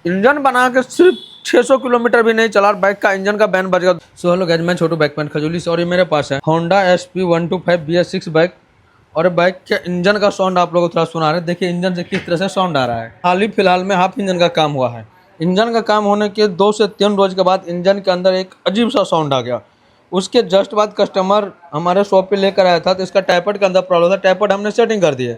Engine बना के सिर्फ 600 किलोमीटर भी नहीं चला, बाइक का इंजन का बैन बज गया। सो हेलो गाइस, मैं छोटू बाइक मैन खजूली से और ये मेरे पास है होंडा SP125 BS6 बाइक। और बाइक के इंजन का साउंड आप लोगों को थोड़ा सुना रहे हैं। देखिए इंजन से किस तरह से साउंड आ रहा है। हाल ही फिलहाल में हाफ इंजन का काम हुआ है। इंजन का काम होने के 2 से 3 रोज के बाद इंजन के अंदर एक अजीब सा साउंड आ गया। उसके जस्ट बाद कस्टमर हमारे शॉप पे लेकर आया था, तो इसका टाइपड के अंदर प्रॉब्लम था। टाइपड हमने सेटिंग कर दिए,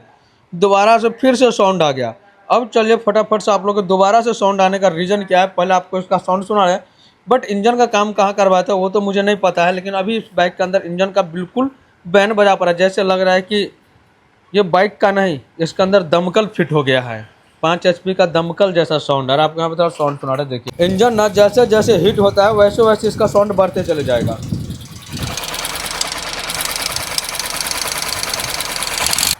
दोबारा से फिर से साउंड आ गया। अब चलिए फटाफट से आप लोग को दोबारा से साउंड आने का रीज़न क्या है, पहले आपको इसका साउंड सुना रहे हैं। बट इंजन का काम कहाँ करवाया था वो तो मुझे नहीं पता है, लेकिन अभी इस बाइक के अंदर इंजन का बिल्कुल बैन बजा पड़ा है। जैसे लग रहा है कि ये बाइक का नहीं, इसके अंदर दमकल फिट हो गया है। 5 HP का दमकल जैसा साउंड है। आपको यहाँ पे थोड़ा साउंड सुना रहे, देखिए इंजन ना जैसे जैसे हीट होता है वैसे वैसे इसका साउंड बढ़ते चले जाएगा।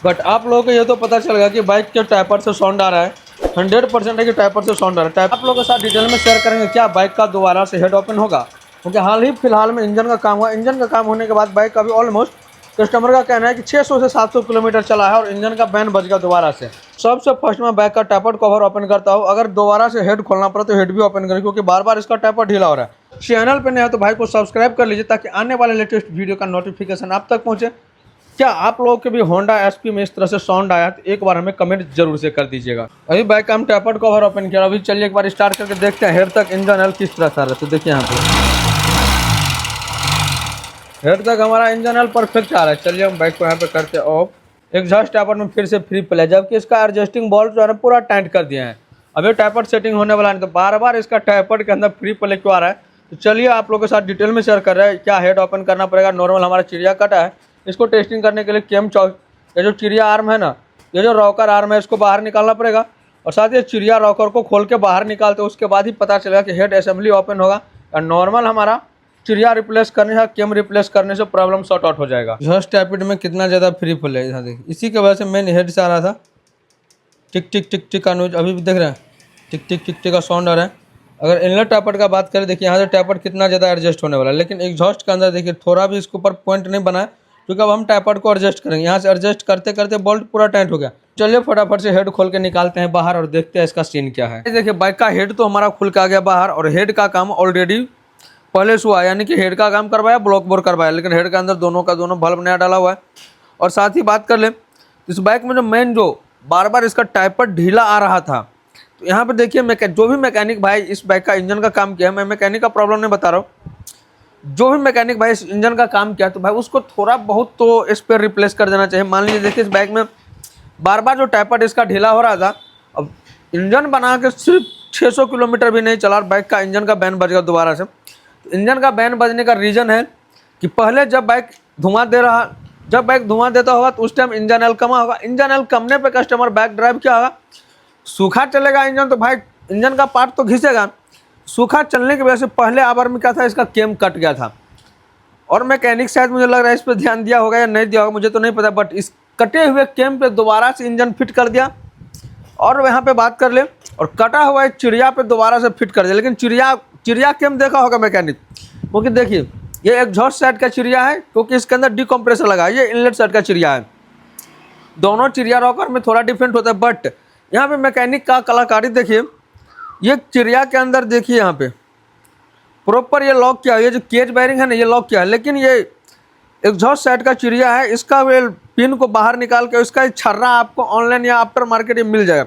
बट आप लोगों को ये तो पता चल गया कि बाइक के टाइपर से साउंड आ रहा है। 100% है कि टाइपर से साउंड आ रहा है। आप लोगों के साथ डिटेल में शेयर करेंगे क्या बाइक का दोबारा से हेड ओपन होगा, क्योंकि हाल ही फिलहाल में इंजन का काम हुआ। इंजन का काम होने के बाद बाइक अभी ऑलमोस्ट कस्टमर का कहना है कि 600 से 700 किलोमीटर चला है और इंजन का बैन बज गया दोबारा से। सबसे फर्स्ट में बाइक का टाइपर कवर ओपन करता हूँ। अगर दोबारा से हेड खोलना पड़ा तो हेड भी ओपन करें, क्योंकि बार बार इसका टाइपर ढीला हो रहा है। चैनल पर नहीं है तो भाई को सब्सक्राइब कर लीजिए, ताकि आने वाले लेटेस्ट वीडियो का नोटिफिकेशन आप तक पहुँचे। क्या आप लोगों के भी होंडा SP में इस तरह से साउंड आया तो एक बार हमें कमेंट जरूर से कर दीजिएगा। अभी बाइक का हम टाइपड कवर ओपन किया। अभी चलिए एक बार स्टार्ट करके देखते हैं हेड तक इंजन ऑयल किस तरह से आ रहा है। तो देखिए यहाँ पे हेड तक हमारा इंजन ऑयल परफेक्ट आ रहा है। चलिए हम बाइक को यहाँ पे करते हैं ऑफ। एग्जॉस्ट टाइपड में फिर से फ्री प्ले, जबकि इसका एडजस्टिंग बॉल जो है पूरा टाइट कर दिया है। अभी टाइपड सेटिंग होने वाला नहीं, तो बार बार इसका टाइपड के अंदर फ्री प्ले क्यों आ रहा है। तो चलिए आप लोगों के साथ डिटेल में शेयर कर रहे हैं क्या हेड ओपन करना पड़ेगा। नॉर्मल हमारा चिड़िया कटा है, इसको टेस्टिंग करने के लिए केम चौक, ये जो चिड़िया आर्म है ना, ये जो रॉकर आर्म है, इसको बाहर निकालना पड़ेगा। और साथ ही चिड़िया रॉकर को खोल के बाहर निकालते उसके बाद ही पता चलेगा कि हेड असेंबली ओपन होगा। और नॉर्मल हमारा चिड़िया रिप्लेस करने से, केम रिप्लेस करने से प्रॉब्लम सॉर्ट आउट हो जाएगा। जस्ट टाइपिड में कितना ज़्यादा फ्री फुल है, यहाँ देखिए। इसी की वजह से मेन हेड से आ रहा था टिक टिक टिक टिक का न्यूज। अभी भी देख रहे हैं टिक टिक टिक टिक का साउंड आ रहा है। अगर इनलेट टाइपड का बात करें, देखिए यहाँ से टाइपड कितना ज़्यादा एडजस्ट होने वाला है, लेकिन एग्जॉस्ट के अंदर देखिए थोड़ा भी इसके ऊपर पॉइंट नहीं बना है, क्योंकि अब हम टाइपड को एडजस्ट करेंगे। यहाँ से एडजस्ट करते करते बोल्ट पूरा टाइट हो गया। चलिए फटाफट से हेड खोल के निकालते हैं बाहर और देखते हैं इसका सीन क्या है। देखिए बाइक का हेड तो हमारा खुल के आ गया बाहर, और हेड का काम ऑलरेडी पहले से हुआ, यानी कि हेड का काम करवाया, ब्लॉक बोर करवाया, लेकिन हेड के अंदर दोनों का दोनों बल्ब नया डाला हुआ है। और साथ ही बात कर ले इस बाइक में जो मेन जो बार बार इसका टाइपड ढीला आ रहा था, तो यहाँ पे देखिए जो भी मैकेनिक भाई इस बाइक का इंजन का काम किया, मैं मैकेनिक का प्रॉब्लम नहीं बता रहा हूँ, जो भी मैकेनिक भाई इस इंजन का काम किया तो भाई उसको थोड़ा बहुत तो इस पर रिप्लेस कर देना चाहिए। मान लीजिए देखिए इस बाइक में बार बार जो टाइपड इसका ढीला हो रहा था, अब इंजन बना के सिर्फ 600 किलोमीटर भी नहीं चला, बाइक का इंजन का बैन बज गया दोबारा से। तो इंजन का बैन बजने का रीज़न है कि पहले जब बाइक धुआं देता होगा तो उस टाइम इंजन ऑयल कमा होगा। इंजन ऑयल कमने पे कस्टमर बाइक ड्राइव क्या होगा, सूखा चलेगा इंजन, तो भाई इंजन का पार्ट तो घिसेगा। सूखा चलने की वजह से पहले आवर में क्या था, इसका केम कट गया था। और मैकेनिक शायद मुझे लग रहा है इस पर ध्यान दिया होगा या नहीं दिया होगा, मुझे तो नहीं पता, बट इस कटे हुए केम पे दोबारा से इंजन फिट कर दिया। और यहाँ पे बात कर ले और कटा हुआ एक चिड़िया पे दोबारा से फिट कर दिया। लेकिन चिड़िया केम देखा होगा मैकेनिक, क्योंकि देखिए ये एग्जॉस्ट साइड का चिड़िया है, क्योंकि इसके अंदर डिकम्प्रेसर लगा है। ये इनलेट साइड का चिड़िया है। दोनों चिड़िया रॉकर में थोड़ा डिफरेंट होता है, बट यहाँ पे मैकेनिक का कलाकारी देखिए। ये चिड़िया के अंदर देखिए यहाँ पे प्रॉपर ये लॉक किया है, ये जो केज बैरिंग है ना ये लॉक किया है। लेकिन ये एग्जॉस्ट साइड का चिड़िया है, इसका वे पिन को बाहर निकाल के इसका छर्रा आपको ऑनलाइन या आफ्टर मार्केट में मिल जाएगा।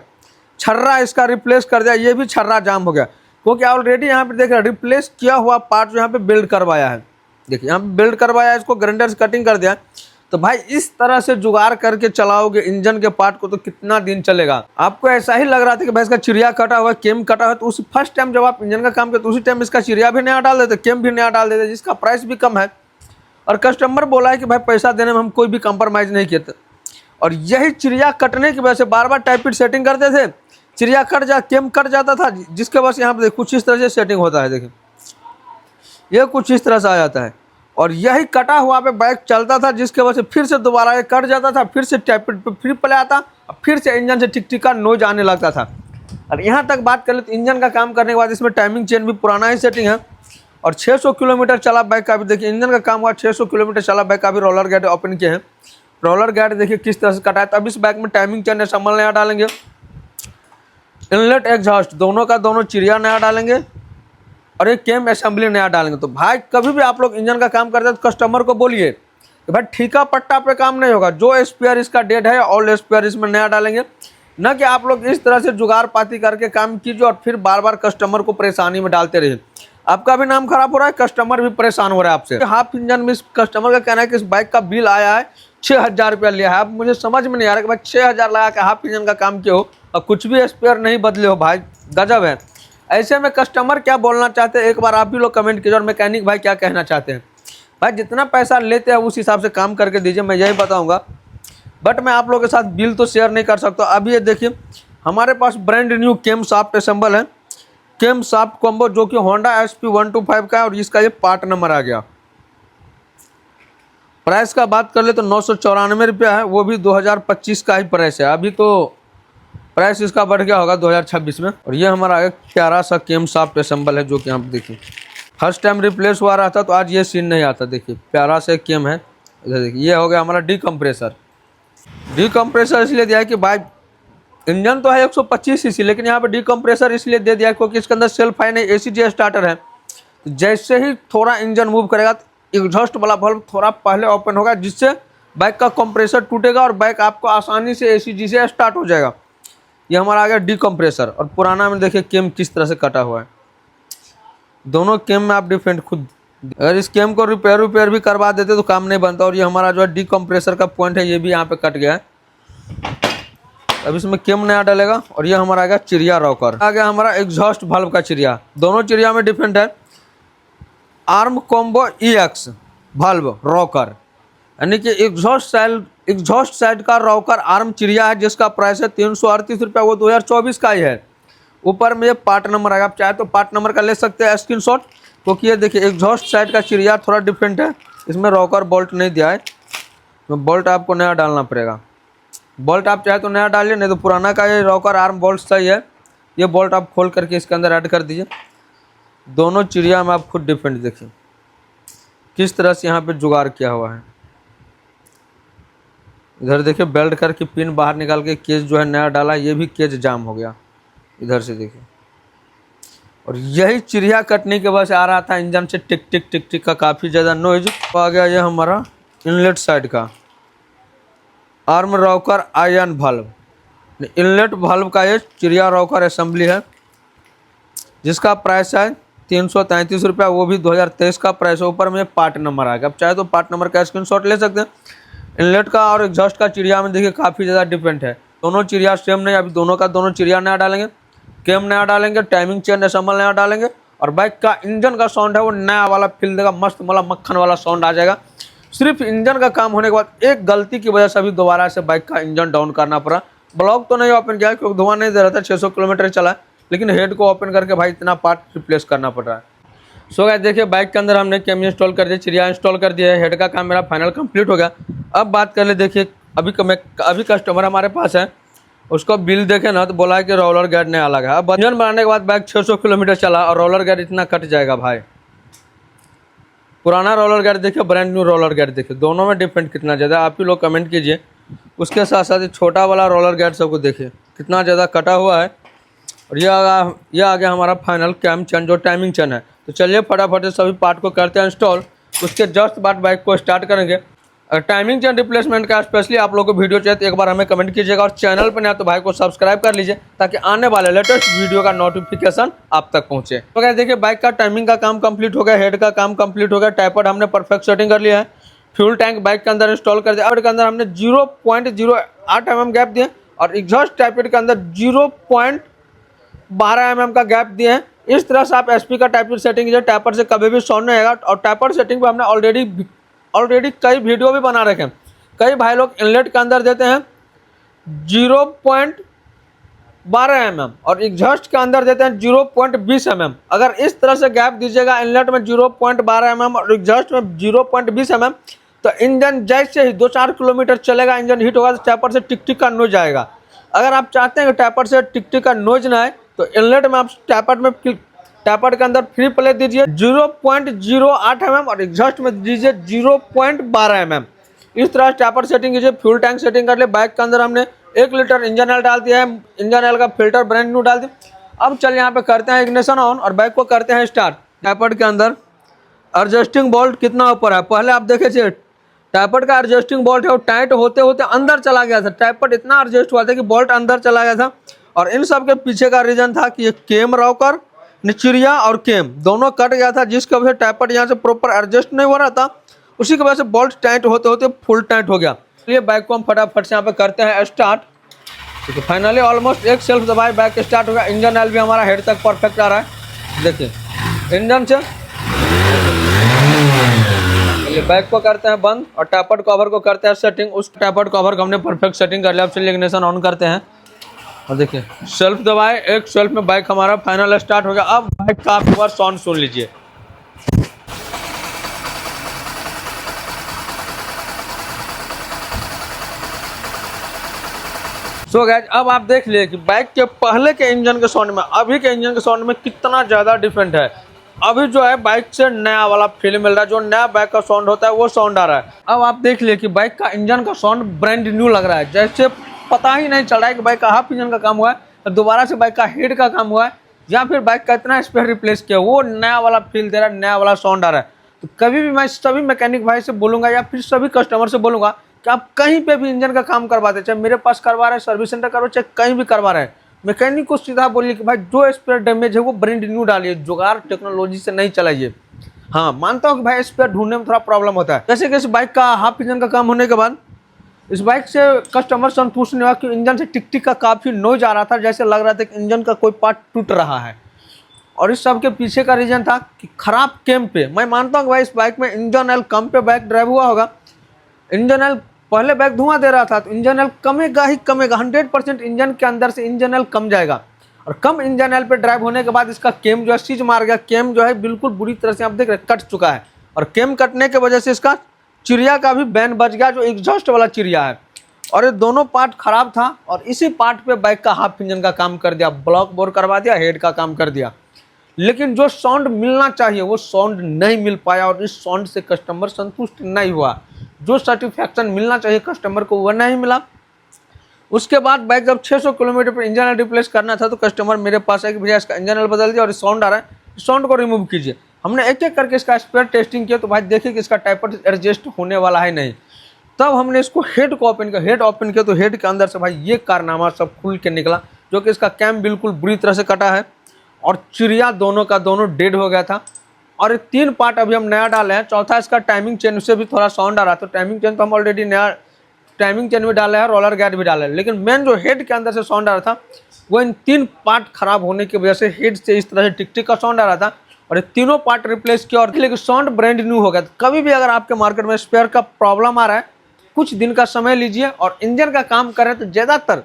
छर्रा इसका रिप्लेस कर दिया, ये भी छर्रा जाम हो गया, क्योंकि ऑलरेडी यहाँ पे देख रहे हैं रिप्लेस किया हुआ पार्ट जो यहाँ पे बिल्ड करवाया है। देखिए यहाँ पे बिल्ड करवाया है, इसको ग्राइंडर से कटिंग कर दिया। तो भाई इस तरह से जुगाड़ करके चलाओगे इंजन के पार्ट को तो कितना दिन चलेगा। आपको ऐसा ही लग रहा था कि भाई इसका चिड़िया कटा हुआ, केम कटा हुआ, तो उस फर्स्ट टाइम जब आप इंजन का काम करते उसी टाइम इसका चिड़िया भी नया डाल देते, केम भी नया डाल देते, जिसका प्राइस भी कम है। और कस्टमर बोला है कि भाई पैसा देने में हम कोई भी कंप्रोमाइज़ नहीं किए थे। और यही चिड़िया कटने की वजह से बार बार टाइपिड सेटिंग करते थे, चिड़िया केम कट जाता था, जिसके वजह से यहाँ पे कुछ इस तरह से सेटिंग होता है। देखिए ये कुछ इस तरह से आ जाता है, और यही कटा हुआ पे बाइक चलता था, जिसके वजह से फिर से दोबारा ये कट जाता था, फिर से टाइपिड पे फिर प्ले आता, फिर से इंजन से टिक टिक का नोज आने लगता था। और यहाँ तक बात करें तो इंजन का काम करने के बाद इसमें टाइमिंग चेन भी पुराना ही सेटिंग है। और 600 किलोमीटर चला बाइक का भी देखिए, इंजन का काम हुआ 600 किलोमीटर चला बाइक का भी। रोलर गार्ड ओपन किए हैं, रोलर गार्ड देखिए किस तरह से कटा है। तब इस बाइक में टाइमिंग चेन संभल नया डालेंगे। इनलेट एग्जॉस्ट दोनों का दोनों चिड़िया नया डालेंगे और एक केम असेंबली नया डालेंगे। तो भाई कभी भी आप लोग इंजन का काम करते हैं तो कस्टमर को बोलिए कि भाई ठीका पट्टा पे काम नहीं होगा, जो स्पेयर इसका डेड है ऑल स्पेयर इसमें नया डालेंगे। न कि आप लोग इस तरह से जुगाड़ पाती करके काम कीजिए और फिर बार बार कस्टमर को परेशानी में डालते रहिए। आपका भी नाम खराब हो रहा है, कस्टमर भी परेशान हो रहा है आपसे। हाफ इंजन में इस कस्टमर का कहना है कि इस बाइक का बिल आया है 6,000 रुपया लिया है। अब मुझे समझ में नहीं आ रहा कि भाई 6,000 लगा के हाफ इंजन का काम किया हो और कुछ भी स्पेयर नहीं बदले हो, भाई गजब है। ऐसे में कस्टमर क्या बोलना चाहते हैं एक बार आप भी लोग कमेंट कीजिए और मैकेनिक भाई क्या कहना चाहते हैं। भाई जितना पैसा लेते हैं उस हिसाब से काम करके दीजिए, मैं यही बताऊँगा। बट मैं आप लोगों के साथ बिल तो शेयर नहीं कर सकता। अभी ये देखिए हमारे पास ब्रांड न्यू केम शाफ्ट असेंबल है, केम शाफ्ट कॉम्बो, जो कि होंडा SP125 का है और इसका ये पार्ट नंबर आ गया। प्राइस का बात कर ले तो 994 रुपया है, वो भी 2025 का ही प्राइस है। अभी तो प्राइस इसका बढ़ गया होगा 2026 में। और ये हमारा आगे प्यारा सा केम शाफ्ट असेंबल है, जो कि आप देखिए फर्स्ट टाइम रिप्लेस हुआ रहा था तो आज ये सीन नहीं आता। देखिए प्यारा सा केम है। इधर देखिए ये हो गया हमारा डीकम्प्रेसर। डीकम्प्रेसर इसलिए दिया है कि भाई इंजन तो है 125 सीसी, लेकिन यहाँ पे डीकम्प्रेसर इसलिए दे दिया क्योंकि इसके अंदर सेल्फ है नहीं, ACG स्टार्टर है। तो जैसे ही थोड़ा इंजन मूव करेगा तो एग्जॉस्ट वाला बल्ब थोड़ा पहले ओपन होगा, जिससे बाइक का कंप्रेसर टूटेगा और बाइक आपको आसानी से ACG से स्टार्ट हो जाएगा। ये हमारा आ गया डीकम्प्रेसर। और पुराना में देखिए केम किस तरह से कटा हुआ है। दोनों केम में आप डिफरेंट खुद, अगर इस केम को रिपेयर भी करवा देते तो काम नहीं बनता। और ये हमारा जो है डीकम्प्रेसर का पॉइंट है, ये भी यहाँ पे कट गया है। अब इसमें केम नया डालेगा। और ये हमारा आ गया चिड़िया रॉकर, आ गया हमारा एग्जॉस्ट वाल्व का चिड़िया। दोनों चिड़िया में डिफरेंट है। Arm combo EX valve rocker, यानी कि एग्जॉस्ट साइड का रॉकर आर्म चिड़िया है, जिसका प्राइस है 338 रुपया, वो 2024 का ही है। ऊपर में ये पार्ट नंबर आएगा, आप चाहे तो पार्ट नंबर का ले सकते हैं स्क्रीनशॉट, क्योंकि ये देखिए एग्जॉस्ट साइड का चिड़िया थोड़ा डिफरेंट है। इसमें रॉकर बोल्ट नहीं दिया है, तो बोल्ट आपको नया डालना पड़ेगा। बोल्ट आप चाहे तो नया डालिए, नहीं तो पुराना का ये रॉकर आर्म बोल्ट सही है। ये बोल्ट आप खोल करके इसके अंदर ऐड कर दीजिए। दोनों चिड़िया में आप खुद डिफरेंट देखिए किस तरह से यहाँ पे जुगाड़ किया हुआ है। इधर देखिए बेल्ट करके पिन बाहर निकाल के केज जो है नया डाला, ये भी केज जाम हो गया। इधर से देखिए, और यही चिड़िया कटने के वजह से आ रहा था इंजन से टिक टिक टिक टिक का काफ़ी ज़्यादा नॉइज। तो आ गया ये हमारा इनलेट साइड का arm rocker iron valve, inlet valve का ये चिड़िया रॉकर असेंबली है, जिसका प्राइस है 333 रुपया, वो भी 2023 का प्राइस है। ऊपर में पार्ट नंबर आएगा, आप चाहे तो पार्ट नंबर का स्क्रीनशॉट ले सकते हैं। इनलेट का और एग्जॉस्ट का चिड़िया में देखिए काफ़ी ज़्यादा डिफरेंट है। दोनों चिड़िया सेम नहीं, अभी दोनों का दोनों चिड़िया नया डालेंगे, केम नया डालेंगे, टाइमिंग चेन असेंबल नया डालेंगे। और बाइक का इंजन का साउंड है वो नया वाला फील देगा, मस्त वाला मक्खन वाला साउंड आ जाएगा। सिर्फ इंजन का काम होने के बाद एक गलती की वजह से अभी दोबारा से बाइक का इंजन डाउन करना पड़ा। ब्लॉक तो नहीं ओपन किया क्योंकि धुआं नहीं दे रहा था, 600 किलोमीटर चला, लेकिन हेड को ओपन करके भाई इतना पार्ट रिप्लेस करना पड़ रहा है। सो गाइस देखिए बाइक के अंदर हमने केम इंस्टॉल कर दिया, चिड़िया इंस्टॉल कर दिया है, हेड का काम मेरा फाइनल कंप्लीट हो गया। अब बात कर ले, देखिए अभी कस्टमर हमारे पास है, उसको बिल देखे ना तो बोला है कि रोलर गार्ड नया लगा। अब इंजन बनाने के बाद बाइक 600 किलोमीटर चला और रोलर गार्ड इतना कट जाएगा भाई। पुराना रोलर गार्ड देखिए, ब्रांड न्यू रोलर गार्ड देखिए, दोनों में डिफरेंट कितना ज़्यादा आप ही लोग कमेंट कीजिए। उसके साथ साथ छोटा वाला रोलर गार्ड सबको देखिए कितना ज़्यादा कटा हुआ है। और ये आ गया हमारा फाइनल कैम चेन जो टाइमिंग चेन है। तो चलिए फटाफट से सभी पार्ट को करते हैं इंस्टॉल, उसके जस्ट बाद बाइक को स्टार्ट करेंगे। अगर टाइमिंग चेन रिप्लेसमेंट का स्पेशली आप लोगों को वीडियो चाहिए तो एक बार हमें कमेंट कीजिएगा, और चैनल पर नया तो भाई को सब्सक्राइब कर लीजिए ताकि आने वाले लेटेस्ट वीडियो का नोटिफिकेशन आप तक पहुंचे। तो क्या देखिए बाइक का टाइमिंग का काम कंप्लीट हो गया, हेड का काम कंप्लीट हो गया, टाइपॉड हमने परफेक्ट सेटिंग कर लिया है, फ्यूल टैंक बाइक के अंदर इंस्टॉल कर दिया। के अंदर हमने 0.08 mm गैप दिए और एग्जॉस्ट टाइपॉड के अंदर 0.12 mm का गैप दिए हैं। इस तरह से आप SP का टाइपॉड सेटिंग कीजिए, टाइपॉड से कभी भी साउंड नहीं आएगा। और टाइपॉड सेटिंग पे हमने ऑलरेडी कई वीडियो भी बना रखे हैं। कई भाई लोग इनलेट के अंदर देते हैं 0.12 mm और एग्जॉस्ट के अंदर देते हैं 0.20 mm। अगर इस तरह से गैप दीजिएगा इनलेट में 0.12 mm और एग्जॉस्ट में 0.20 mm, तो इंजन जैसे ही 2-4 किलोमीटर चलेगा इंजन हीट होगा तो टाइपॉड से टिक टिक का नॉइज आएगा। अगर आप चाहते हैं कि टाइपॉड से टिक टिक का नॉइज ना आए तो इनलेट में आप टाइपॉड के अंदर फ्री प्ले दीजिए 0.08 mm और एग्जॉस्ट में दीजिए 0.12 mm। इस तरह टाइपॉड सेटिंग कीजिए, फ्यूल टैंक सेटिंग कर ले। बाइक के अंदर हमने 1 लीटर इंजन ऑयल डाल दिया है, इंजन ऑयल का फिल्टर ब्रांड न्यू डाल दिया। अब चल यहाँ पे करते हैं इग्निशन ऑन और बाइक को करते हैं स्टार्ट। टैपर्ड के अंदर एडजस्टिंग बोल्ट कितना ऊपर है, पहले आप देखे थे टैपर्ड का एडजस्टिंग बोल्ट है वो टाइट होते होते अंदर चला गया था। टैपर्ड इतना एडजस्ट हुआ था कि बोल्ट अंदर चला गया था। और इन सब के पीछे का रीजन था कि ये केम रॉकर, निचरिया और केम दोनों कट गया था, जिसकी वजह से टैपर्ड यहाँ से प्रॉपर एडजस्ट नहीं हो रहा था। उसी की वजह से बोल्ट टाइट होते होते फुल टाइट हो गया। इसलिए बाइक को हम फटाफट से यहाँ पे करते हैं स्टार्ट। तो फाइनली ऑलमोस्ट एक सेल्फ दबाए बाइक स्टार्ट हो गया। इंजन ऑयल भी हमारा हेड तक परफेक्ट आ रहा है। देखिए इंजन से बाइक को करते हैं बंद और टैपर्ड कवर को करते हैं सेटिंग। उस टैपर्ड कवर को हमने परफेक्ट सेटिंग कर लिया। अब चलिए इग्निशन ऑन करते हैं और देखिए सेल्फ दबाए, एक सेल्फ में बाइक हमारा फाइनल स्टार्ट हो गया। अब बाइक का आप एक बार साउंड सुन लीजिए। सो गाइस अब आप देख लिए कि बाइक के पहले के इंजन के साउंड में अभी के इंजन के साउंड में कितना ज़्यादा डिफरेंट है। अभी जो है बाइक से नया वाला फील मिल रहा है, जो नया बाइक का साउंड होता है वो साउंड आ रहा है। अब आप देख लिए कि बाइक का इंजन का साउंड ब्रांड न्यू लग रहा है, जैसे पता ही नहीं चल रहा है कि बाइक का हाफ इंजन का काम हुआ है तो दोबारा से बाइक का हेड का काम हुआ है, या फिर बाइक का इतना स्पेयर रिप्लेस किया वो नया वाला फील दे रहा है, नया वाला साउंड आ रहा है। तो कभी भी मैं सभी मैकेनिक भाई से बोलूँगा या फिर सभी कस्टमर से बोलूँगा कि आप कहीं पे भी इंजन का काम करवाते, चाहे मेरे पास करवा रहे हैं, सर्विस सेंटर करवा, चाहे कहीं भी करवा रहे हैं, मैकेनिक को सीधा बोलिए कि भाई जो स्पेयर डैमेज है वो ब्रांड न्यू डालिए, जुगाड़ टेक्नोलॉजी से नहीं चलाइए। हाँ मानता हूँ कि भाई स्पेयर ढूंढने में थोड़ा प्रॉब्लम होता है। जैसे कि इस बाइक का हाफ इंजन का काम होने के बाद इस बाइक से कस्टमर संतुष्ट नहीं हुआ कि इंजन से टिक टिक का काफ़ी नॉइज आ रहा था, जैसे लग रहा था कि इंजन का कोई पार्ट टूट रहा है। और इस सब के पीछे का रीज़न था कि खराब केम पे। मैं मानता हूँ कि भाई इस बाइक में इंजन ऑयल कम पे बाइक ड्राइव हुआ होगा। इंजन ऑयल पहले बाइक धुआं दे रहा था तो इंजन ऑयल कमेगा ही कमेगा, 100% इंजन के अंदर से इंजन ऑयल कम जाएगा। और कम इंजन ऑयल पे ड्राइव होने के बाद इसका केम जो है सीज मार गया। केम जो है बिल्कुल बुरी तरह से आप देख रहे हैं कट चुका है। और केम कटने की वजह से इसका चिड़िया का भी बैन बच गया, जो एग्जॉस्ट वाला चिड़िया है। और ये दोनों पार्ट खराब था और इसी पार्ट पे बाइक का हाफ इंजन का काम कर दिया, ब्लॉक बोर करवा दिया, हेड का काम कर दिया। लेकिन जो साउंड मिलना चाहिए वो साउंड नहीं मिल पाया और इस साउंड से कस्टमर संतुष्ट नहीं हुआ। जो सर्टिफिकेशन मिलना चाहिए कस्टमर को वो नहीं मिला। उसके बाद बाइक जब 600 किलोमीटर पर इंजन ऑयल रिप्लेस करना था तो कस्टमर मेरे पास है कि भैया इसका इंजन ऑयल बदल दिया और साउंड आ रहा है, साउंड को रिमूव कीजिए। हमने एक एक करके इसका स्पेयर टेस्टिंग किया तो भाई देखिए कि इसका टाइपर एडजस्ट होने वाला है नहीं। तब हमने इसको हेड को ओपन किया, हेड ओपन किया तो हेड के अंदर से भाई ये कारनामा सब खुल के निकला, जो कि इसका कैम बिल्कुल बुरी तरह से कटा है और चिड़िया दोनों का दोनों डेड हो गया था। और 3 पार्ट अभी हम नया डाले हैं। चौथा इसका टाइमिंग चेन, उससे भी थोड़ा साउंड आ रहा था। तो टाइमिंग चेन तो हम ऑलरेडी नया टाइमिंग चेन भी डाला है, रोलर गार्ड भी डाला है। लेकिन मेन जो हेड के अंदर से साउंड आ रहा था वो इन 3 पार्ट खराब होने की वजह से हेड से इस तरह से टिक टिक का साउंड आ रहा था और ये तीनों पार्ट रिप्लेस किया और लेकिन साउंड ब्रांड न्यू हो गया। तो कभी भी अगर आपके मार्केट में स्पेयर का प्रॉब्लम आ रहा है, कुछ दिन का समय लीजिए और इंजन का काम कर रहे हैं तो ज़्यादातर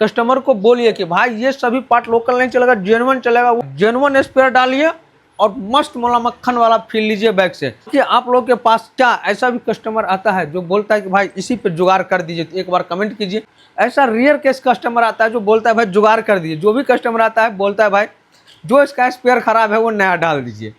कस्टमर को बोलिए कि भाई ये सभी पार्ट लोकल नहीं चलेगा, जेन्युइन चलेगा। वो जेन्युइन स्पेयर डालिए और मस्त मोला मक्खन वाला फील लीजिए बाइक से। कि आप लोग के पास क्या ऐसा भी कस्टमर आता है जो बोलता है कि भाई इसी पे जुगाड़ कर दीजिए, तो एक बार कमेंट कीजिए। ऐसा रेयर केस कस्टमर आता है जो बोलता है भाई जुगाड़ कर दीजिए। जो भी कस्टमर आता है बोलता है भाई जो इसका स्पेयर खराब है वो नया डाल दीजिए।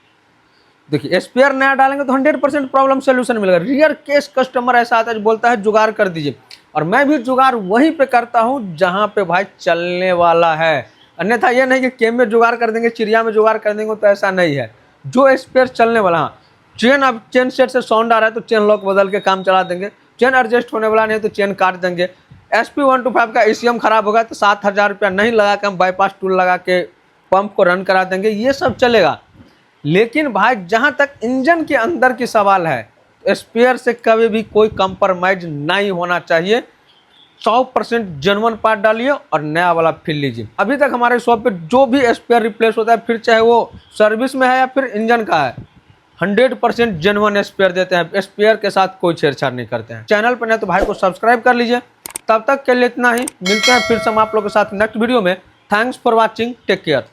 देखिए स्पेयर नया डालेंगे तो 100% प्रॉब्लम सोल्यूशन मिलेगा। रियर केस कस्टमर ऐसा आता है जो बोलता है जुगाड़ कर दीजिए, और मैं भी जुगाड़ वहीं पे करता हूँ जहाँ पे भाई चलने वाला है। अन्यथा ये नहीं कि केम में जुगाड़ कर देंगे, चिड़िया में जुगाड़ कर देंगे, तो ऐसा नहीं है। जो स्पेयर चलने वाला, हाँ चेन, अब चेन सेट से साउंड आ रहा है तो चेन लॉक बदल के काम चला देंगे। चेन एडजस्ट होने वाला नहीं तो चेन काट देंगे। SP125 का ECM खराब होगा तो 7,000 रुपया नहीं लगा के हम बाईपास टूल लगा के पंप को रन करा देंगे, ये सब चलेगा। लेकिन भाई जहाँ तक इंजन के अंदर की सवाल है तो स्पेयर से कभी भी कोई कंप्रोमाइज नहीं होना चाहिए। 100% जेन्युइन पार्ट डालिए और नया वाला फील लीजिए। अभी तक हमारे शॉप पे जो भी स्पेयर रिप्लेस होता है, फिर चाहे वो सर्विस में है या फिर इंजन का है, 100% जेन्युइन स्पेयर देते हैं। स्पेयर के साथ कोई छेड़छाड़ नहीं करते हैं। चैनल पर नहीं तो भाई को सब्सक्राइब कर लीजिए। तब तक के लिए इतना ही, मिलते हैं फिर से हम आप लोगों के साथ नेक्स्ट वीडियो में। Thanks for watching, take care.